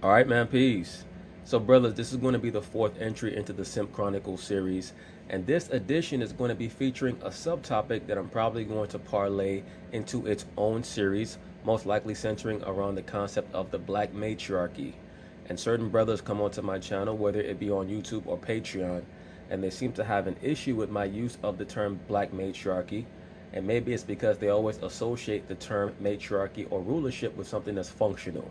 All right, man, peace. So, brothers, this is going to be the fourth entry into the SIMP Chronicles series. And this edition is going to be featuring a subtopic that I'm probably going to parlay into its own series, most likely centering around the concept of the black matriarchy. And certain brothers come onto my channel, whether it be on YouTube or Patreon, and they seem to have an issue with my use of the term black matriarchy. And maybe it's because they always associate the term matriarchy or rulership with something that's functional.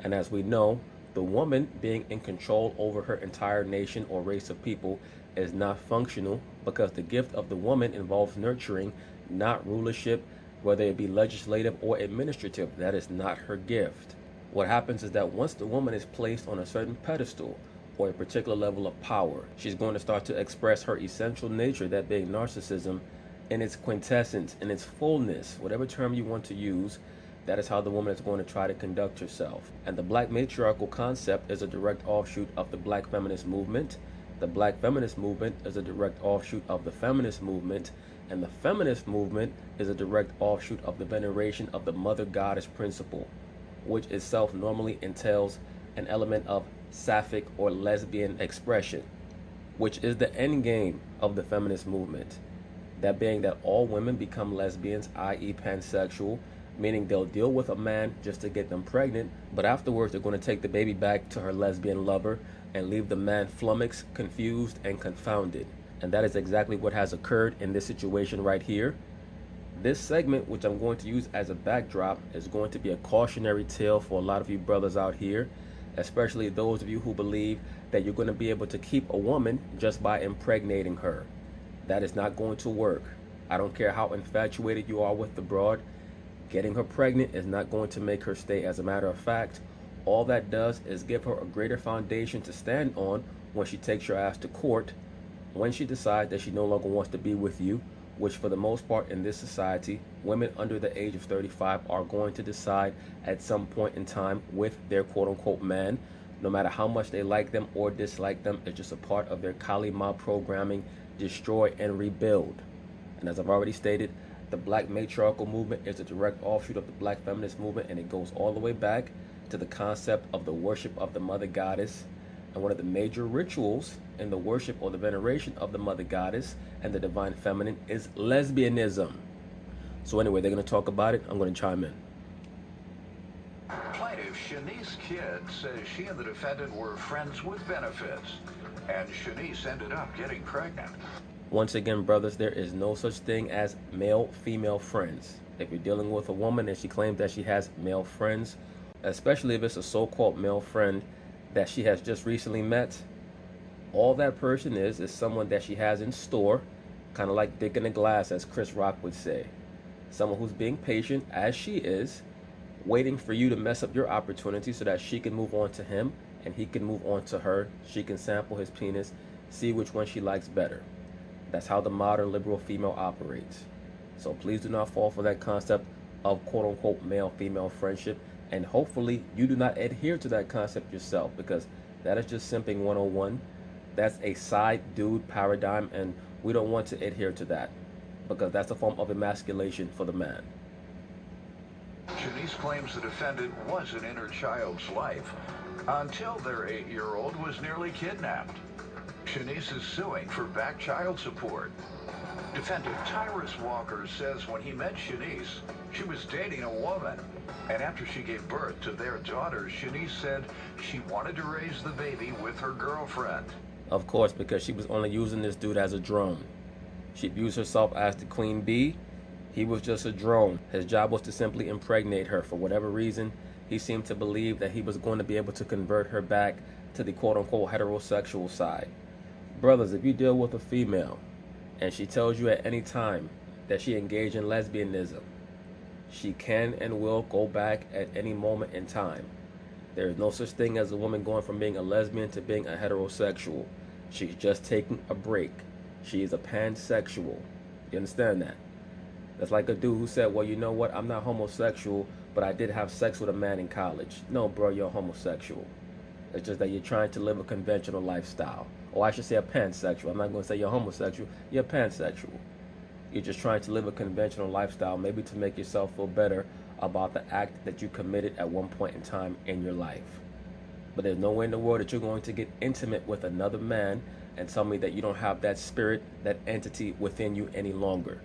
And as we know, the woman being in control over her entire nation or race of people is not functional, because the gift of the woman involves nurturing, not rulership, whether it be legislative or administrative. That is not her gift. What happens is that once the woman is placed on a certain pedestal or a particular level of power, she's going to start to express her essential nature, that being narcissism, in its quintessence, in its fullness, whatever term you want to use. That is how the woman is going to try to conduct herself. And the black matriarchal concept is a direct offshoot of the black feminist movement. The black feminist movement is a direct offshoot of the feminist movement. And the feminist movement is a direct offshoot of the veneration of the mother goddess principle, which itself normally entails an element of sapphic or lesbian expression, which is the end game of the feminist movement. That being that all women become lesbians, i.e. pansexual, meaning they'll deal with a man just to get them pregnant, but afterwards they're going to take the baby back to her lesbian lover and leave the man flummoxed, confused, and confounded. And that is exactly what has occurred in this situation right here. This segment, which I'm going to use as a backdrop, is going to be a cautionary tale for a lot of you brothers out here, especially those of you who believe that you're going to be able to keep a woman just by impregnating her. That is not going to work. I don't care how infatuated you are with the broad. Getting her pregnant is not going to make her stay. As a matter of fact, all that does is give her a greater foundation to stand on when she takes your ass to court, when she decides that she no longer wants to be with you, which for the most part in this society, women under the age of 35 are going to decide at some point in time with their quote-unquote man. No matter how much they like them or dislike them, it's just a part of their Kali Ma programming, destroy and rebuild. And as I've already stated, the black matriarchal movement is a direct offshoot of the black feminist movement, and it goes all the way back to the concept of the worship of the mother goddess. And one of the major rituals in the worship or the veneration of the mother goddess and the divine feminine is lesbianism. So anyway, they're going to talk about it. I'm going to chime in. Plaintiff Shanice Kidd says she and the defendant were friends with benefits, and Shanice ended up getting pregnant. Once again, brothers, there is no such thing as male-female friends. If you're dealing with a woman and she claims that she has male friends, especially if it's a so-called male friend that she has just recently met, all that person is someone that she has in store, kind of like dick in a glass, as Chris Rock would say. Someone who's being patient, as she is, waiting for you to mess up your opportunity so that she can move on to him and he can move on to her. She can sample his penis, see which one she likes better. That's how the modern liberal female operates. So please do not fall for that concept of quote-unquote male-female friendship, and hopefully you do not adhere to that concept yourself, because that is just simping 101. That's a side dude paradigm, and we don't want to adhere to that, because that's a form of emasculation for the man. Shanice claims the defendant was an inner child's life until their 8-year-old was nearly kidnapped. Shanice is suing for back child support. Defendant Tyrus Walker says when he met Shanice, she was dating a woman. And after she gave birth to their daughter, Shanice said she wanted to raise the baby with her girlfriend. Of course, because she was only using this dude as a drone. She views herself as the queen bee. He was just a drone. His job was to simply impregnate her. For whatever reason, he seemed to believe that he was going to be able to convert her back to the quote-unquote heterosexual side. Brothers, if you deal with a female and she tells you at any time that she engaged in lesbianism, she can and will go back at any moment in time. There is no such thing as a woman going from being a lesbian to being a heterosexual. She's just taking a break. She is a pansexual. You understand that? That's like a dude who said, well, you know what? I'm not homosexual, but I did have sex with a man in college. No, bro, you're homosexual. It's just that you're trying to live a conventional lifestyle. Or I should say a pansexual. I'm not going to say you're homosexual. You're pansexual. You're just trying to live a conventional lifestyle, maybe to make yourself feel better about the act that you committed at one point in time in your life. But there's no way in the world that you're going to get intimate with another man and tell me that you don't have that spirit, that entity within you any longer.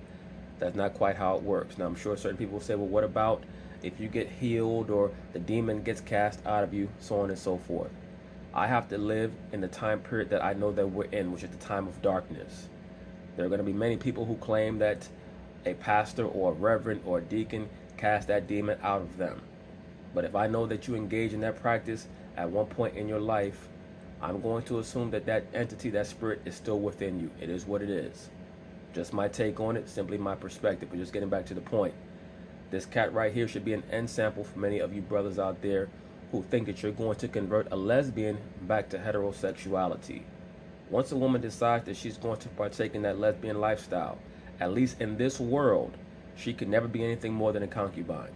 That's not quite how it works. Now, I'm sure certain people will say, well, what about if you get healed or the demon gets cast out of you, so on and so forth? I have to live in the time period that I know that we're in, which is the time of darkness. There are going to be many people who claim that a pastor or a reverend or a deacon cast that demon out of them. But if I know that you engage in that practice at one point in your life, I'm going to assume that that entity, that spirit, is still within you. It is what it is. Just my take on it, simply my perspective. But just getting back to the point, this cat right here should be an end sample for many of you brothers out there who think that you're going to convert a lesbian back to heterosexuality. Once a woman decides that she's going to partake in that lesbian lifestyle, at least in this world, she could never be anything more than a concubine.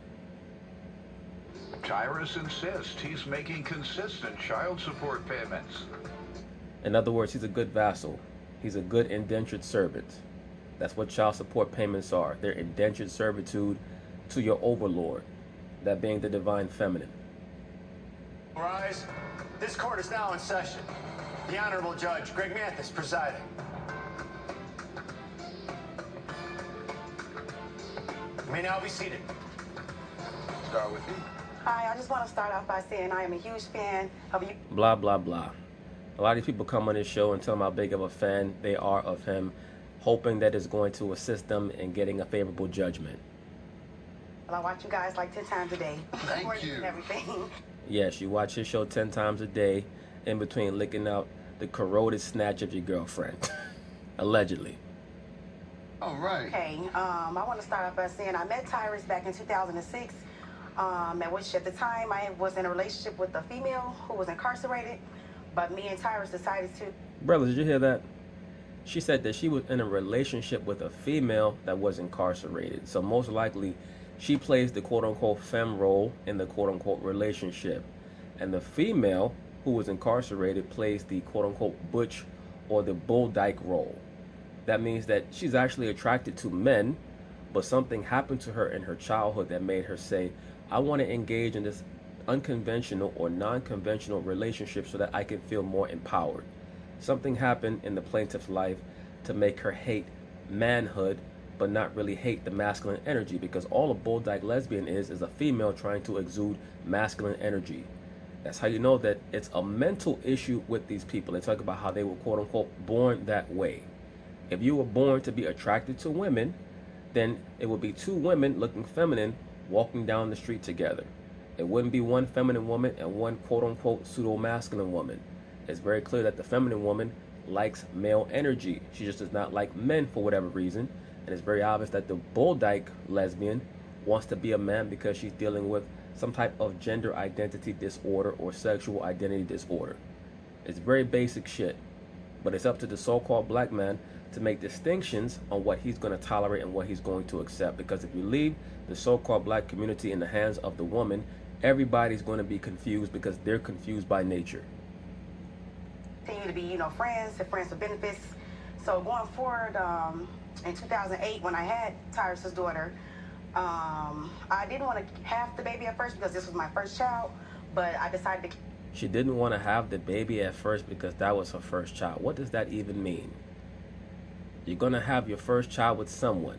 Tyrus insists he's making consistent child support payments. In other words, he's a good vassal. He's a good indentured servant. That's what child support payments are. They're indentured servitude to your overlord, that being the divine feminine. Rise. This court is now in session. The Honorable Judge Greg Mathis presiding. You may now be seated. Start with you. Hi, I just want to start off by saying I am a huge fan of you. Blah, blah, blah. A lot of these people come on this show and tell them how big of a fan they are of him, hoping that it's going to assist them in getting a favorable judgment. I watch you guys like 10 times a day. Thank you. And everything. Yes, you watch his show 10 times a day, in between licking out the corroded snatch of your girlfriend. Allegedly. All right. Okay, I want to start off by saying I met Tyrus back in 2006, at which at the time I was in a relationship with a female who was incarcerated, but me and Tyrus decided to... Brothers, did you hear that? She said that she was in a relationship with a female that was incarcerated. So most likely, she plays the quote-unquote femme role in the quote-unquote relationship. And the female who was incarcerated plays the quote-unquote butch or the bull dyke role. That means that she's actually attracted to men, but something happened to her in her childhood that made her say, I want to engage in this unconventional or non-conventional relationship so that I can feel more empowered. Something happened in the plaintiff's life to make her hate manhood, but not really hate the masculine energy, because all a bull dyke lesbian is a female trying to exude masculine energy. That's how you know that it's a mental issue with these people. They talk about how they were quote unquote born that way. If you were born to be attracted to women, then it would be two women looking feminine walking down the street together. It wouldn't be one feminine woman and one quote-unquote pseudo-masculine woman. It's very clear that the feminine woman likes male energy. She just does not like men for whatever reason. And it's very obvious that the bull dyke lesbian wants to be a man because she's dealing with some type of gender identity disorder or sexual identity disorder. It's very basic shit. But it's up to the so-called black man to make distinctions on what he's going to tolerate and what he's going to accept. Because if you leave the so-called black community in the hands of the woman, everybody's going to be confused because they're confused by nature. Continue to be, friends with benefits. So going forward, in 2008, when I had Tyrus's daughter, I didn't want to have the baby at first because this was my first child, but I decided to... She didn't want to have the baby at first because that was her first child. What does that even mean? You're going to have your first child with someone.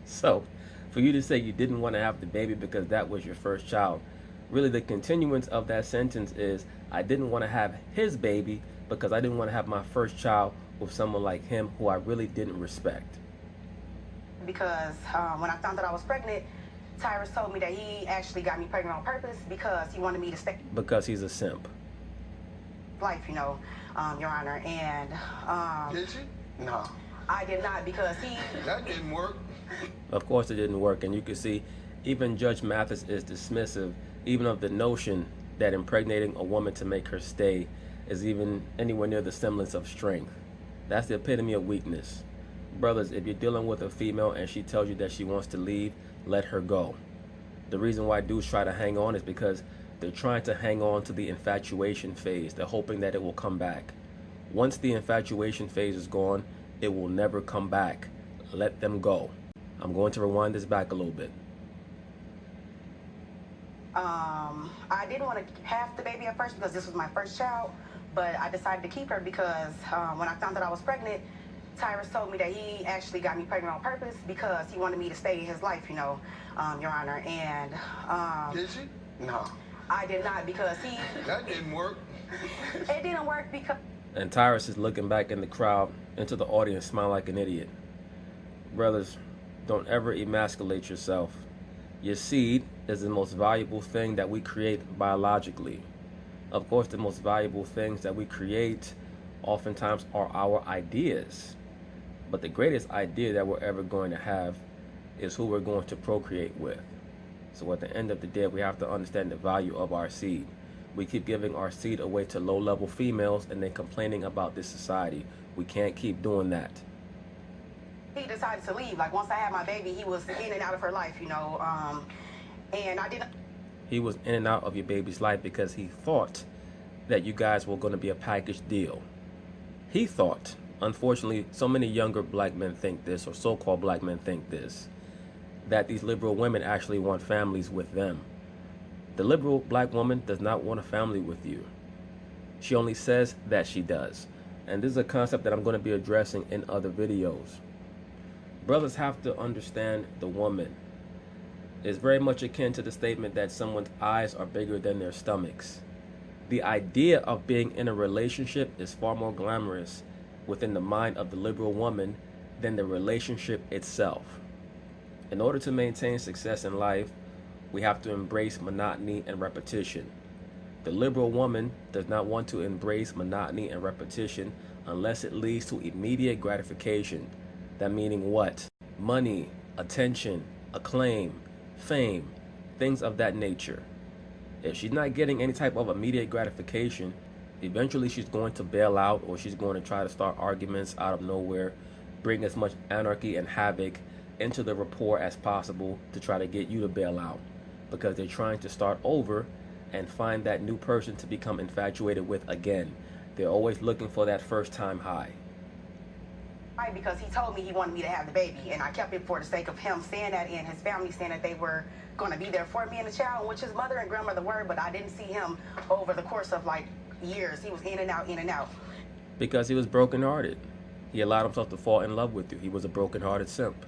So, for you to say you didn't want to have the baby because that was your first child, really the continuance of that sentence is, I didn't want to have his baby because I didn't want to have my first child with someone like him who I really didn't respect. Because when I found out I was pregnant, Tyrus told me that he actually got me pregnant on purpose because he wanted me to stay... Because he's a simp. Life, Your Honor, and... Did you? No. I did not because he... That didn't work. Of course it didn't work, and you can see even Judge Mathis is dismissive even of the notion that impregnating a woman to make her stay is even anywhere near the semblance of strength. That's the epitome of weakness. Brothers, if you're dealing with a female and she tells you that she wants to leave, let her go. The reason why dudes try to hang on is because they're trying to hang on to the infatuation phase. They're hoping that it will come back. Once the infatuation phase is gone, it will never come back. Let them go. I'm going to rewind this back a little bit. I didn't want to have the baby at first because this was my first child, but I decided to keep her because when I found out I was pregnant, Tyrus told me that he actually got me pregnant on purpose because he wanted me to stay in his life, you know, Your Honor. And Did you? No. I did not because That didn't work. It didn't work because. And Tyrus is looking back in the crowd, into the audience, smiling like an idiot. Brothers, don't ever emasculate yourself. Your seed is the most valuable thing that we create biologically. Of course, the most valuable things that we create oftentimes are our ideas. But the greatest idea that we're ever going to have is who we're going to procreate with. So at the end of the day, we have to understand the value of our seed. We keep giving our seed away to low-level females and then complaining about this society. We can't keep doing that. He decided to leave. Like, once I had my baby, he was in and out of her life, you know. And I didn't. He was in and out of your baby's life because he thought that you guys were going to be a package deal. He thought. Unfortunately, so many younger black men think this, or so-called black men think this, that these liberal women actually want families with them. The liberal black woman does not want a family with you. She only says that she does. And this is a concept that I'm going to be addressing in other videos. Brothers have to understand the woman. It's very much akin to the statement that someone's eyes are bigger than their stomachs. The idea of being in a relationship is far more glamorous within the mind of the liberal woman than the relationship itself. In order to maintain success in life, we have to embrace monotony and repetition. The liberal woman does not want to embrace monotony and repetition unless it leads to immediate gratification. That meaning what? Money, attention, acclaim, fame, things of that nature. If she's not getting any type of immediate gratification, eventually she's going to bail out, or she's going to try to start arguments out of nowhere, bring as much anarchy and havoc into the rapport as possible to try to get you to bail out, because they're trying to start over and find that new person to become infatuated with again. They're always looking for that first time high. Because he told me he wanted me to have the baby, and I kept it for the sake of him saying that, and his family saying that they were going to be there for me and the child, which his mother and grandmother were, but I didn't see him over the course of like years. He was in and out, in and out. Because he was brokenhearted. He allowed himself to fall in love with you. He was a brokenhearted simp.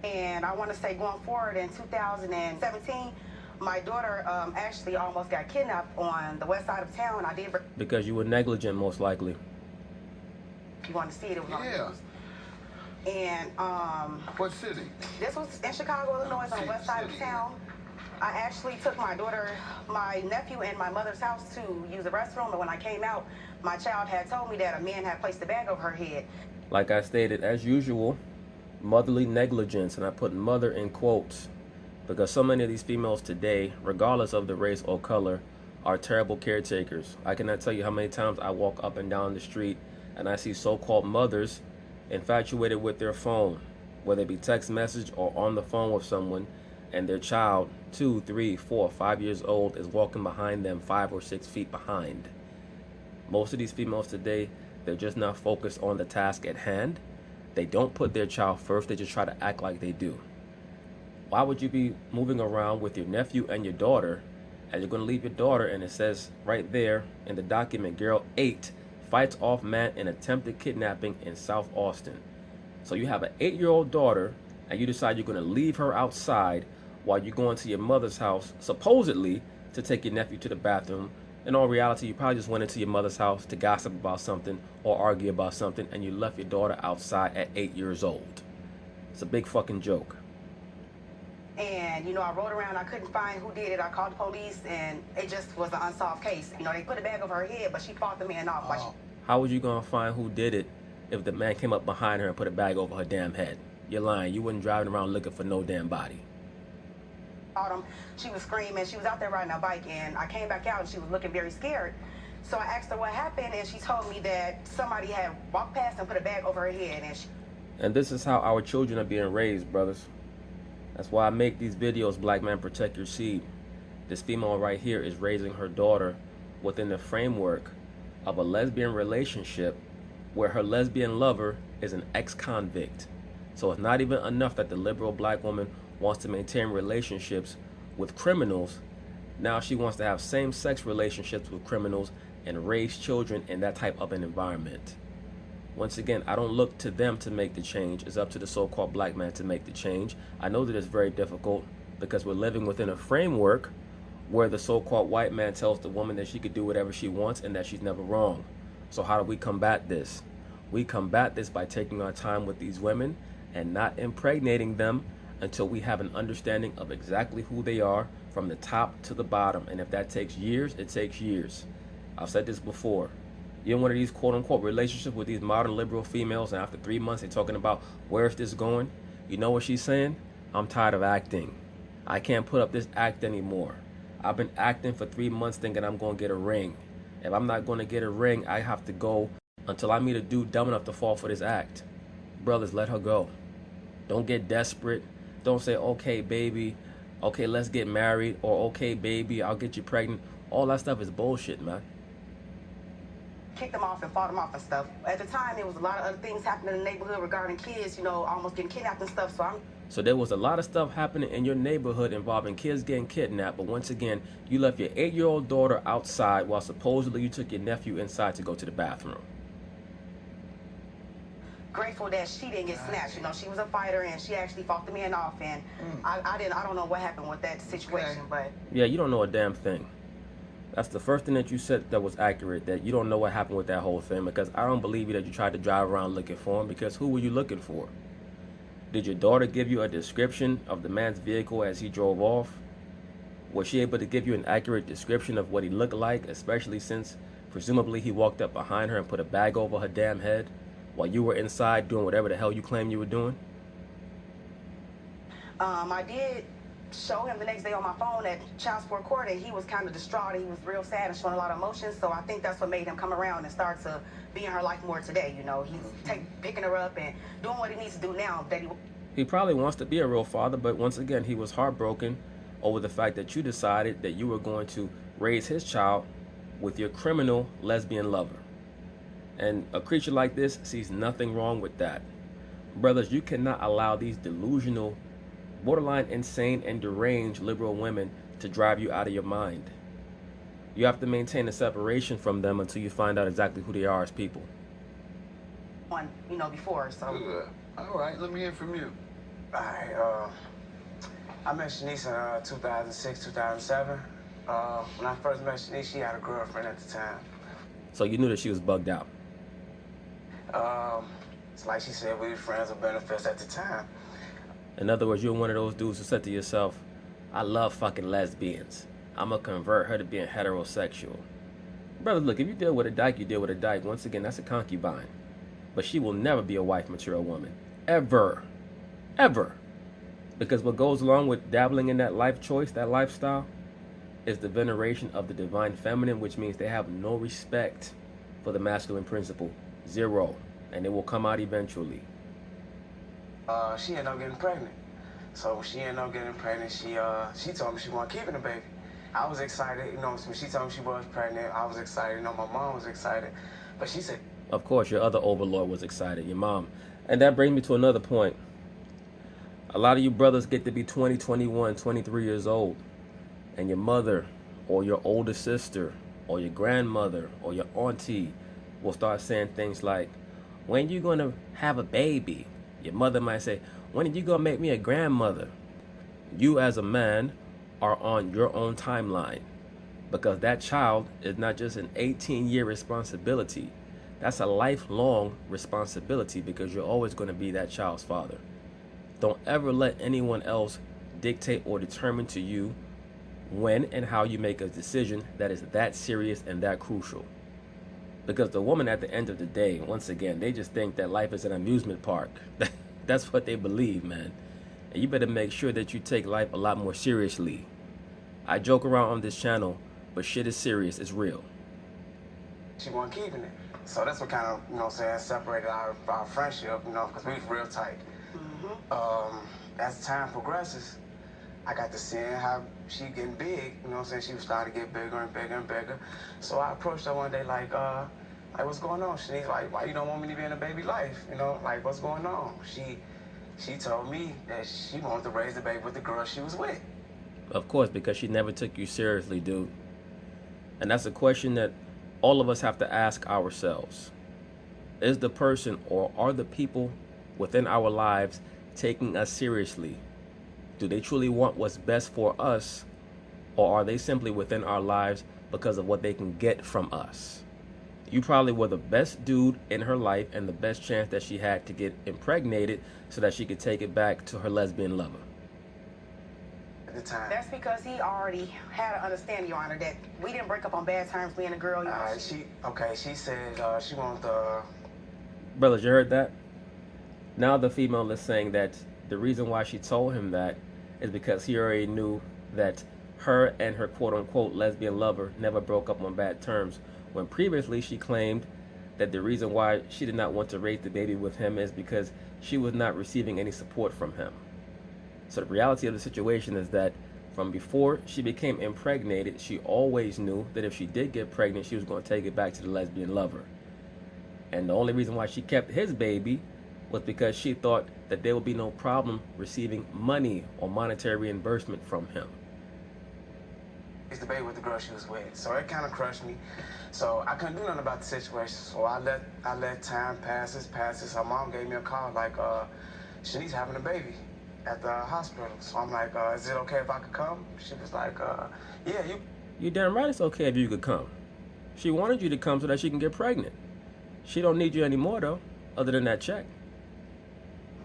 And I want to say, going forward in 2017, my daughter actually almost got kidnapped on the west side of town. I did. Because you were negligent, most likely. If you want to see it, it was on the Yeah. news. And What city? this was in Chicago, Illinois, on the west side of town. I actually took my daughter, my nephew, and my mother's house to use the restroom, and when I came out, my child had told me that a man had placed a bag over her head. Like I stated, as usual, motherly negligence, and I put mother in quotes, because so many of these females today, regardless of the race or color, are terrible caretakers. I cannot tell you how many times I walk up and down the street and I see so-called mothers infatuated with their phone, whether it be text message or on the phone with someone, and their child, 2, 3, 4, 5 years old, is walking behind them 5 or 6 feet behind. Most of these females today, they're just not focused on the task at hand. They don't put their child first. They just try to act like they do. Why would you be moving around with your nephew and your daughter, and you're going to leave your daughter, and it says right there in the document, girl 8 fights off man in attempted kidnapping in South Austin. So you have an 8-year-old daughter, and you decide you're going to leave her outside while you're going to your mother's house, supposedly to take your nephew to the bathroom. In all reality, you probably just went into your mother's house to gossip about something or argue about something, and you left your daughter outside at 8 years old. It's a big fucking joke. And, you know, I rode around, I couldn't find who did it. I called the police, and it just was an unsolved case. You know, they put a bag over her head, but she fought the man off. Like, how was you going to find who did it if the man came up behind her and put a bag over her damn head? You're lying. You wasn't driving around looking for no damn body. She was screaming. She was out there riding a bike, and I came back out, and she was looking very scared. So I asked her what happened, and she told me that somebody had walked past and put a bag over her head. And this is how our children are being raised, brothers. That's why I make these videos, Black Man Protect Your Seed. This female right here is raising her daughter within the framework of a lesbian relationship where her lesbian lover is an ex-convict. So it's not even enough that the liberal black woman wants to maintain relationships with criminals. Now she wants to have same-sex relationships with criminals and raise children in that type of an environment. Once again, I don't look to them to make the change. It's up to the so-called black man to make the change. I know that it's very difficult because we're living within a framework where the so-called white man tells the woman that she could do whatever she wants and that she's never wrong. So how do we combat this? We combat this by taking our time with these women and not impregnating them until we have an understanding of exactly who they are from the top to the bottom. And if that takes years, it takes years. I've said this before. You're in one of these quote-unquote relationships with these modern liberal females, and after 3 months they're talking about where is this going? You know what she's saying? I'm tired of acting. I can't put up this act anymore. I've been acting for 3 months thinking I'm going to get a ring. If I'm not going to get a ring, I have to go until I meet a dude dumb enough to fall for this act. Brothers, let her go. Don't get desperate. Don't say, okay, baby, okay, let's get married, or okay, baby, I'll get you pregnant. All that stuff is bullshit, man. Kicked them off and fought them off and stuff. At the time, there was a lot of other things happening in the neighborhood regarding kids, you know, almost getting kidnapped and stuff. So there was a lot of stuff happening in your neighborhood involving kids getting kidnapped. But once again, you left your 8-year-old daughter outside while supposedly you took your nephew inside to go to the bathroom. Grateful that she didn't get snatched. You know, she was a fighter and she actually fought the man off. And I don't know what happened with that situation, but yeah, you don't know a damn thing. That's the first thing that you said that was accurate, that you don't know what happened with that whole thing, because I don't believe you that you tried to drive around looking for him, because who were you looking for? Did your daughter give you a description of the man's vehicle as he drove off? Was she able to give you an accurate description of what he looked like, especially since presumably he walked up behind her and put a bag over her damn head while you were inside doing whatever the hell you claimed you were doing? I did show him the next day on my phone at child support court, and he was kind of distraught. He was real sad and showing a lot of emotions. So I think that's what made him come around and start to be in her life more today. You know, he's picking her up and doing what he needs to do now. He probably wants to be a real father, but once again, he was heartbroken over the fact that you decided that you were going to raise his child with your criminal lesbian lover. And a creature like this sees nothing wrong with that. Brothers, you cannot allow these delusional, borderline insane and deranged liberal women to drive you out of your mind. You have to maintain a separation from them until you find out exactly who they are as people. You know, before, so. Good. All right, let me hear from you. All right, I met Shanice in 2006, 2007. When I first met Shanice, she had a girlfriend at the time. So you knew that she was bugged out? It's like she said, we were friends with benefits at the time. In other words, you're one of those dudes who said to yourself, I love fucking lesbians. I'm going to convert her to being heterosexual. Brother, look, if you deal with a dyke, you deal with a dyke. Once again, that's a concubine. But she will never be a wife material woman. Ever. Ever. Because what goes along with dabbling in that life choice, that lifestyle, is the veneration of the divine feminine, which means they have no respect for the masculine principle. Zero. And it will come out eventually. She ended up getting pregnant. So when she ended up getting pregnant, she told me she wasn't keeping the baby. I was excited, you know, when she told me she was pregnant, I was excited, you know, my mom was excited. But she said, of course, your other overlord was excited, your mom. And that brings me to another point. A lot of you brothers get to be 20, 21, 23 years old, and your mother or your older sister or your grandmother or your auntie will start saying things like, when you going to have a baby? Your mother might say, when are you going to make me a grandmother? You as a man are on your own timeline, because that child is not just an 18-year responsibility. That's a lifelong responsibility, because you're always going to be that child's father. Don't ever let anyone else dictate or determine to you when and how you make a decision that is that serious and that crucial. Because the woman at the end of the day, once again, they just think that life is an amusement park. That's what they believe, man. And you better make sure that you take life a lot more seriously. I joke around on this channel, but shit is serious, it's real. she wasn't keeping it. So that's what kind of, you know what I'm saying, separated our friendship, you know, because we was real tight. As time progresses, I got to seeing how she getting big, you know what I'm saying? She was starting to get bigger and bigger and bigger. So I approached her one day like what's going on? She's like, why you don't want me to be in a baby life? You know, like, what's going on? She told me that she wanted to raise the baby with the girl she was with. Of course, because she never took you seriously, dude. And that's a question that all of us have to ask ourselves. Is the person or are the people within our lives taking us seriously? Do they truly want what's best for us, or are they simply within our lives because of what they can get from us? You probably were the best dude in her life and the best chance that she had to get impregnated so that she could take it back to her lesbian lover. At the time. That's because he already had an understanding, Your Honor, that we didn't break up on bad terms, me and the girl. You know, She said she wanted the... Brothers, you heard that? Now the female is saying that the reason why she told him that is because he already knew that her and her quote-unquote lesbian lover never broke up on bad terms, when previously she claimed that the reason why she did not want to raise the baby with him is because she was not receiving any support from him. So the reality of the situation is that from before she became impregnated, she always knew that if she did get pregnant, she was going to take it back to the lesbian lover. And the only reason why she kept his baby was because she thought that there would be no problem receiving money or monetary reimbursement from him. The baby with the girl she was with, so it kind of crushed me. So I couldn't do nothing about the situation. So I let time passes. Her mom gave me a call like, Shanice's having a baby at the hospital. So I'm like, is it okay if I could come? She was like, yeah, You damn right it's okay if you could come. She wanted you to come so that she can get pregnant. She don't need you anymore though, other than that check.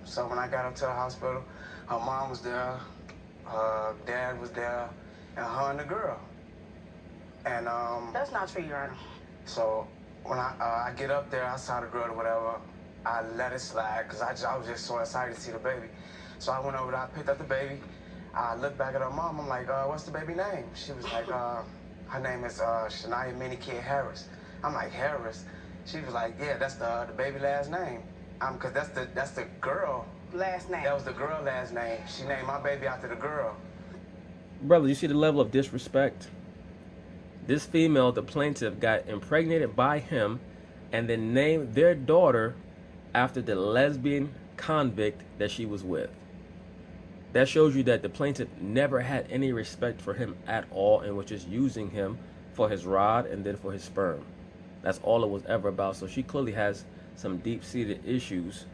So when I got up to the hospital, her mom was there, her dad was there, and her and the girl. And that's not true, Your Honor. So when I get up there, I saw the girl or whatever, I let it slide because I was just so excited to see the baby. So I went over there, I picked up the baby. I looked back at her mom. I'm like, what's the baby name? She was like, her name is Shania Minnie Kid Harris. I'm like, Harris? She was like, yeah, that's the baby last name. Cause that's the girl last name. That was the girl last name. She named my baby after the girl. Brother, you see the level of disrespect? This female, the plaintiff, got impregnated by him and then named their daughter after the lesbian convict that she was with. That shows you that the plaintiff never had any respect for him at all and was just using him for his rod and then for his sperm. That's all it was ever about. So she clearly has some deep-seated issues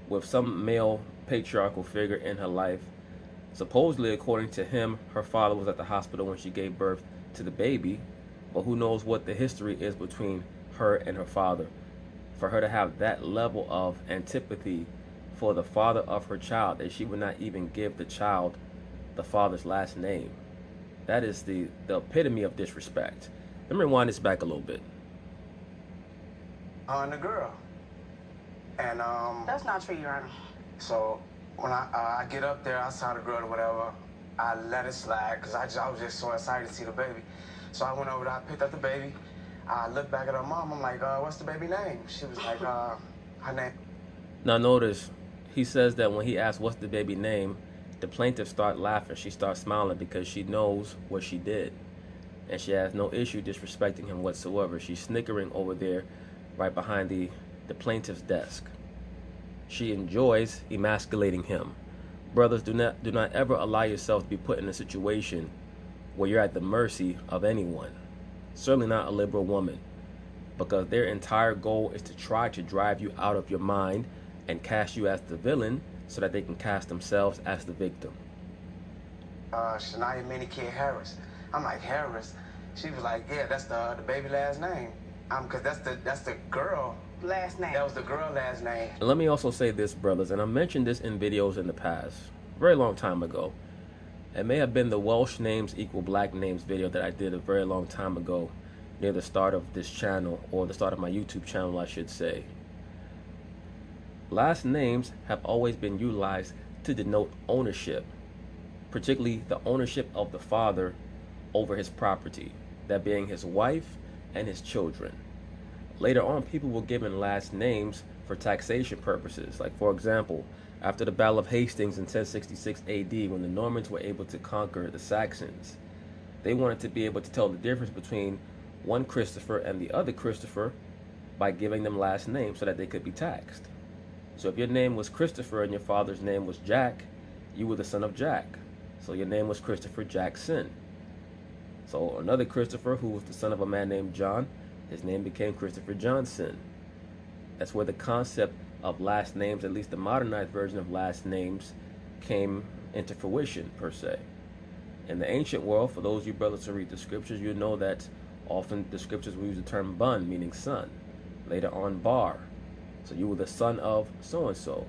with some male patriarchal figure in her life. Supposedly, according to him, her father was at the hospital when she gave birth to the baby, but who knows what the history is between her and her father. For her to have that level of antipathy for the father of her child, that she would not even give the child the father's last name, that is the epitome of disrespect. Let me rewind this back a little bit. And the girl. And that's not true, Your Honor. So when I get up there, I saw the girl or whatever, I let it slide because I was just so excited to see the baby. So I went over there, I picked up the baby. I looked back at her mom. I'm like, what's the baby name? She was like, her name. Now notice, he says that when he asked what's the baby name, the plaintiff started laughing. She starts smiling because she knows what she did. And she has no issue disrespecting him whatsoever. She's snickering over there right behind the plaintiff's desk. She enjoys emasculating him. Brothers, do not ever allow yourself to be put in a situation where you're at the mercy of anyone. Certainly not a liberal woman, because their entire goal is to try to drive you out of your mind and cast you as the villain so that they can cast themselves as the victim. Shania Minnie Kid Harris. I'm like, Harris? She was like, yeah, that's the baby last name. Cause that's the girl last name. That was the girl last name. And let me also say this, brothers, and I mentioned this in videos in the past, very long time ago. It may have been the Welsh names equal black names video that I did a very long time ago, near the start of this channel, or the start of my YouTube channel, I should say. Last names have always been utilized to denote ownership, particularly the ownership of the father over his property, that being his wife and his children. Later on, people were given last names for taxation purposes. Like, for example, after the Battle of Hastings in 1066 AD, when the Normans were able to conquer the Saxons, they wanted to be able to tell the difference between one Christopher and the other Christopher by giving them last names so that they could be taxed. So if your name was Christopher and your father's name was Jack, you were the son of Jack. So your name was Christopher Jackson. So another Christopher, who was the son of a man named John, his name became Christopher Johnson. That's where the concept of last names, at least the modernized version of last names, came into fruition, per se. In the ancient world, for those of you brothers who read the scriptures, you know that often the scriptures will use the term bun, meaning son. Later on, bar. So you were the son of so-and-so.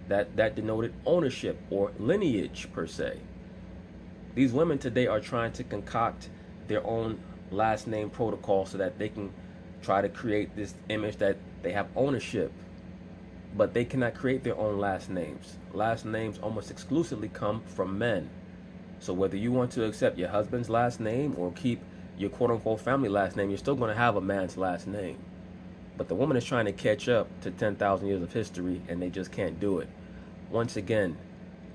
That denoted ownership or lineage, per se. These women today are trying to concoct their own last name protocol so that they can try to create this image that they have ownership. But they cannot create their own last names. Last names almost exclusively come from men. So whether you want to accept your husband's last name or keep your quote-unquote family last name, you're still going to have a man's last name. But the woman is trying to catch up to 10,000 years of history, and they just can't do it. Once again,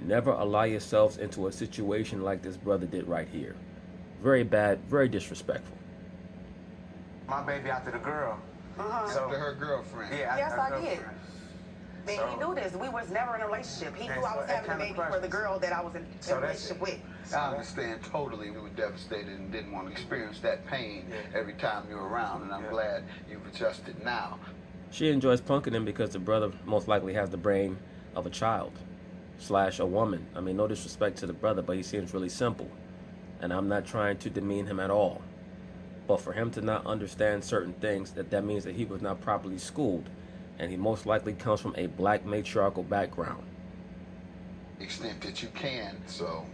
never allow yourselves into a situation like this brother did right here. Very bad, very disrespectful. My baby after the girl. So, After her girlfriend. yeah, Yes, after her I did. girlfriend. And So- he knew this. We was never in a relationship. He Okay, knew I so was that having a kinda baby for the questions. girl that I was in So a that's relationship it. with. I understand totally. We were devastated and didn't want to experience that pain every time you're around, and I'm glad you've adjusted now. She enjoys punking him because the brother most likely has the brain of a child / a woman. I mean, no disrespect to the brother, but he seems really simple. And I'm not trying to demean him at all. But for him to not understand certain things, that means that he was not properly schooled. And he most likely comes from a black matriarchal background. Extent that you can. So,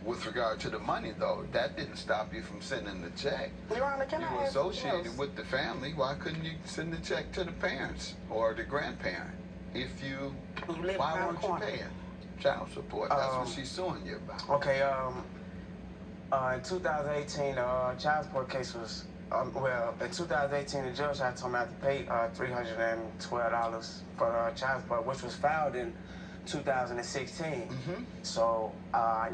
with regard to the money, though, that didn't stop you from sending the check. Your Honor, can You I were ask associated else? with the family. Why couldn't you send the check to the parents or the grandparent? If you, You live why around weren't the you corner. paying child support? That's what she's suing you about. Okay, in 2018, the child support case was, in 2018, the judge had told me I had to pay $312 for child support, which was filed in 2016. So, I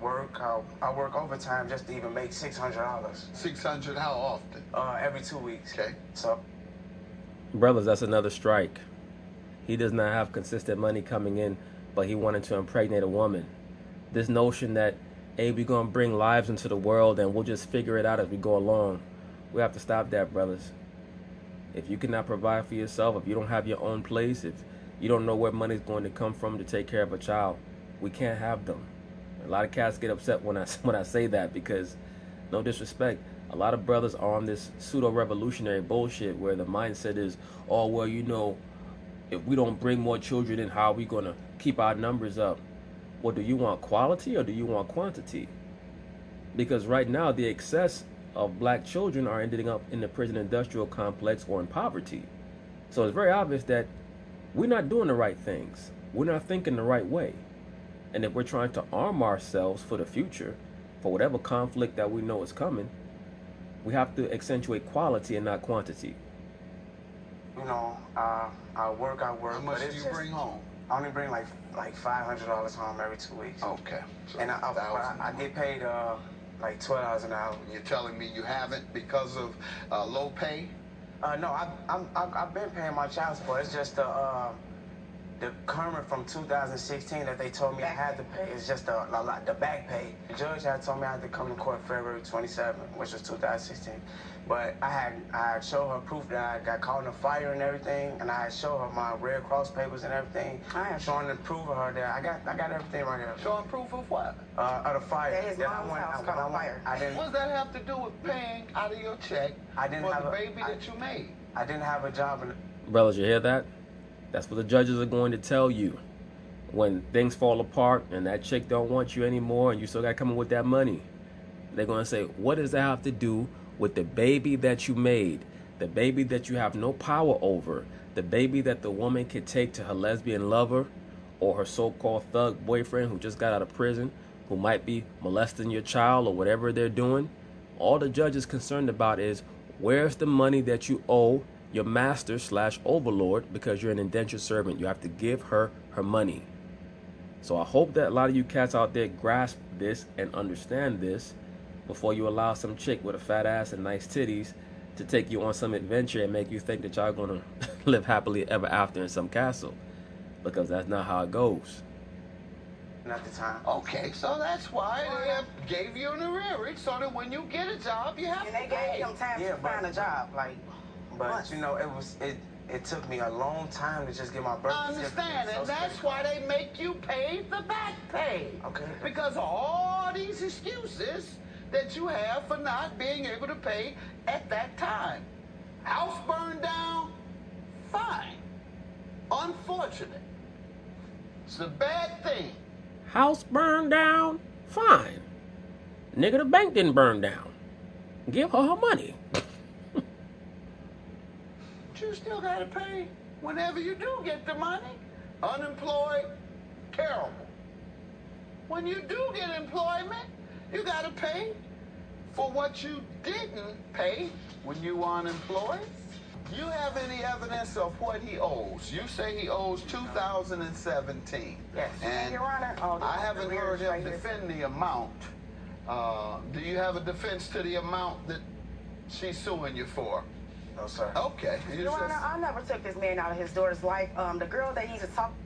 work overtime just to even make $600. 600. How often? Every 2 weeks. Okay. So, Brothers, that's another strike. He does not have consistent money coming in, but he wanted to impregnate a woman. This notion that, hey, we're going to bring lives into the world and we'll just figure it out as we go along. We have to stop that, brothers. If you cannot provide for yourself, if you don't have your own place, if you don't know where money's going to come from to take care of a child, we can't have them. A lot of cats get upset when I say that because, no disrespect, a lot of brothers are on this pseudo-revolutionary bullshit where the mindset is, oh, well, if we don't bring more children in, how are we going to keep our numbers up? Well, do you want quality or do you want quantity? Because right now, the excess of black children are ending up in the prison industrial complex or in poverty. So it's very obvious that we're not doing the right things. We're not thinking the right way. And if we're trying to arm ourselves for the future, for whatever conflict that we know is coming, we have to accentuate quality and not quantity. I work. How but much do it's you just- bring home? I only bring like $500 home every 2 weeks. Okay. So And I get paid like $12 an hour. You're telling me you haven't because of low pay? No, I've been paying my child support. It's just the current from 2016 that they told me I had to pay. It's just the back pay. The judge had told me I had to come to court February 27, which was 2016. But I had showed her proof that I got caught in a fire and everything, and I had showed her my Red Cross papers and everything. I have showing the proof of her that I got everything right here. Showing proof of what? Of the fire. That his That I mom's went- house I- caught on I went- fire. I didn't. What does that have to do with paying out of your check I didn't for have the a- baby I- that you made? I didn't have a job in. Brothers, you hear that? That's what the judges are going to tell you. When things fall apart and that chick don't want you anymore and you still got to come in with that money, they're going to say, what does that have to do with the baby that you made? The baby that you have no power over? The baby that the woman could take to her lesbian lover or her so-called thug boyfriend who just got out of prison, who might be molesting your child or whatever they're doing? All the judge is concerned about is, where's the money that you owe your master / overlord, because you're an indentured servant? You have to give her her money. So I hope that a lot of you cats out there grasp this and understand this before you allow some chick with a fat ass and nice titties to take you on some adventure and make you think that y'all gonna live happily ever after in some castle, because that's not how it goes. at the time. Okay, so that's why they gave you an arrearage, so that when you get a job, you have And to they pay. gave him time to find a job, like. But months. you know, it took me a long time to just get my birth I certificate. understand, and that's why they make you pay the back pay. Okay. Because of all these excuses that you have for not being able to pay at that time. House burned down, fine. Unfortunate. It's a bad thing. House burned down? Fine. Nigga, the bank didn't burn down. Give her her money. But you still gotta pay whenever you do get the money. Unemployed, terrible. When you do get employment, you gotta pay for what you didn't pay when you were unemployed. Do you have any evidence of what he owes? You say he owes 2017. Yes. And Your Honor, I haven't heard him right here. defend the amount. Do you have a defense to the amount that she's suing you for? No, sir. Okay. Your Honor, I never took this man out of his daughter's life. The girl that he's talking.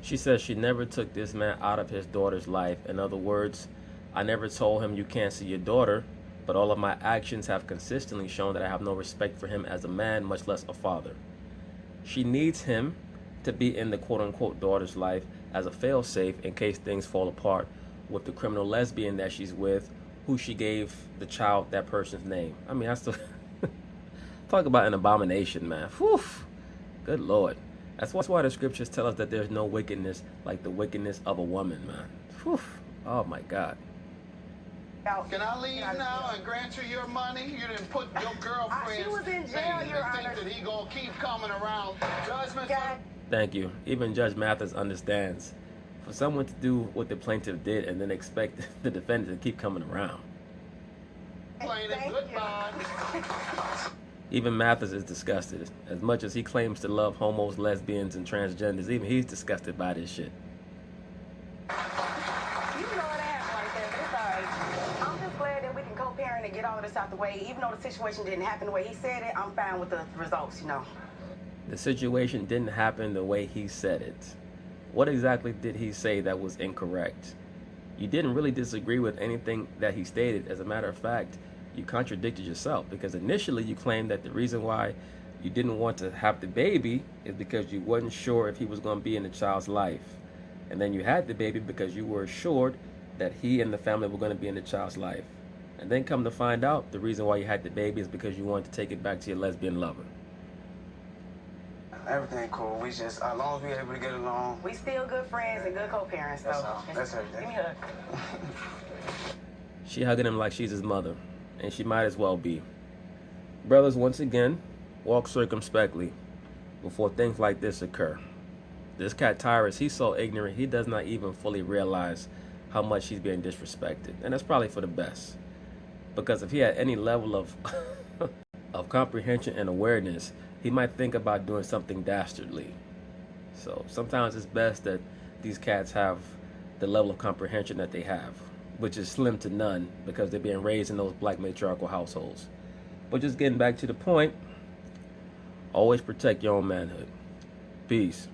She says she never took this man out of his daughter's life. In other words, I never told him you can't see your daughter, but all of my actions have consistently shown that I have no respect for him as a man, much less a father. She needs him to be in the quote-unquote daughter's life as a fail-safe in case things fall apart with the criminal lesbian that she's with, who she gave the child that person's name. I mean, I still talk about an abomination, man. Whew. Good Lord. That's why the scriptures tell us that there's no wickedness like the wickedness of a woman, man. Whew. Oh my God. Can I leave now and grant you your money? You didn't put your girlfriend's She was in jail, thing Your and think Honor. that he gonna keep coming around. Judgment. God. Thank you. Even Judge Mathis understands. For someone to do what the plaintiff did and then expect the defendant to keep coming around. Plaintiff, Thank goodbye. Even Mathis is disgusted. As much as he claims to love homos, lesbians, and transgenders, even he's disgusted by this shit. You know it happened like that, but it's all right. I'm just glad that we can co-parent and get all of this out the way. Even though the situation didn't happen the way he said it, I'm fine with the results, you know. The situation didn't happen the way he said it. What exactly did he say that was incorrect? You didn't really disagree with anything that he stated. As a matter of fact, you contradicted yourself, because initially you claimed that the reason why you didn't want to have the baby is because you wasn't sure if he was going to be in the child's life. And then you had the baby because you were assured that he and the family were going to be in the child's life. And then come to find out, the reason why you had the baby is because you wanted to take it back to your lesbian lover. Everything cool. We just, as long as we're able to get along. We still good friends and good co-parents, That's though. all. That's everything. Give me a hug. She hugging him like she's his mother, and she might as well be. Brothers, once again, walk circumspectly before things like this occur. This cat Tyrus, he's so ignorant, he does not even fully realize how much he's being disrespected. And that's probably for the best. Because if he had any level of of comprehension and awareness, he might think about doing something dastardly. So sometimes it's best that these cats have the level of comprehension that they have, which is slim to none because they're being raised in those black matriarchal households. But just getting back to the point, always protect your own manhood. Peace.